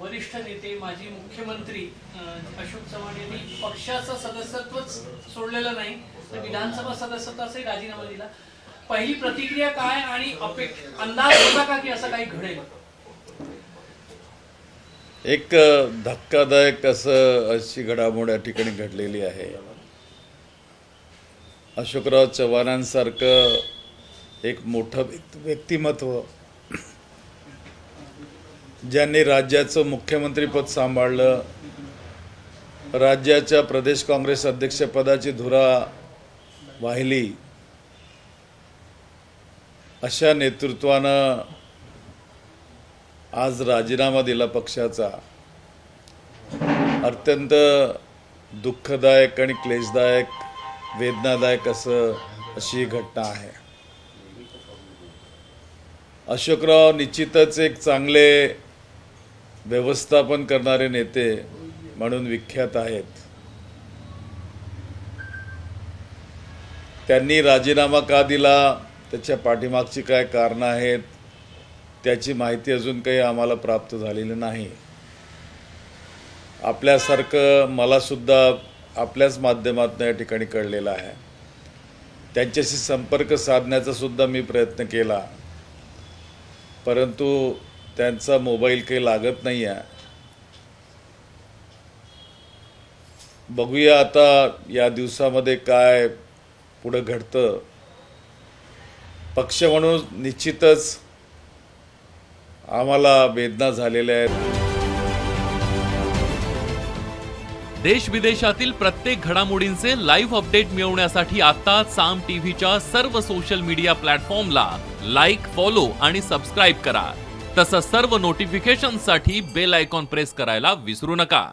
वरिष्ठ नेते माजी मुख्यमंत्री अशोक चव्हाण यांनी पक्षाचं सदस्यत्वच सोडलेलं नाही तर विधानसभा सदस्यत्वाचाही राजीनामा दिला। पहिली प्रतिक्रिया काय आणि अंदाज होता का की असं काही घडेल? एक धक्कादायक अशी घडामोड या ठिकाणी घडलेली आहे। अशोकराव चव्हाणांसारखं एक मोठं व्यक्तिमत्व ज्यांनी राज्याचं मुख्यमंत्रीपद सांभाळलं, राज्याच्या प्रदेश काँग्रेस अध्यक्षपदाची धुरा वाहिली, अशा नेतृत्वानं आज राजीनामा दिला पक्षाचा। अत्यंत दुःखदायक आणि क्लेशदायक, वेदनादायक अशी घटना आहे। अशोकराव निश्चितच एक चांगले व्यवस्थापन करणारे नेते म्हणून विख्यात आहेत। त्यांनी राजीनामा का दिला, त्याच्या पाठीमागची काय कारणं आहेत, त्याची माहिती अजून काही आम्हाला प्राप्त झालेली नाही। आपल्यासारखं मला सुद्धा आपल्याच माध्यमातून या ठिकाणी कळलेलं आहे। त्यांच्याशी संपर्क साधण्याचा सुद्धा मी प्रयत्न केला, परंतु त्यांचा मोबाईल काही लागत नाही आहे। बघूया आता या दिवसामध्ये काय पुढे घडतं। पक्ष म्हणून निश्चितच आम्हाला वेदना झालेल्या आहेत। देश विदेशातील प्रत्येक घडामोडींचे लाईव्ह अपडेट मिळवण्यासाठी आता साम टीव्हीच्या सर्व सोशल मीडिया प्लॅटफॉर्मला लाईक, फॉलो आणि सबस्क्राइब करा। तसंच सर्व नोटिफिकेशनसाठी बेल आयकॉन प्रेस करायला विसरू नका।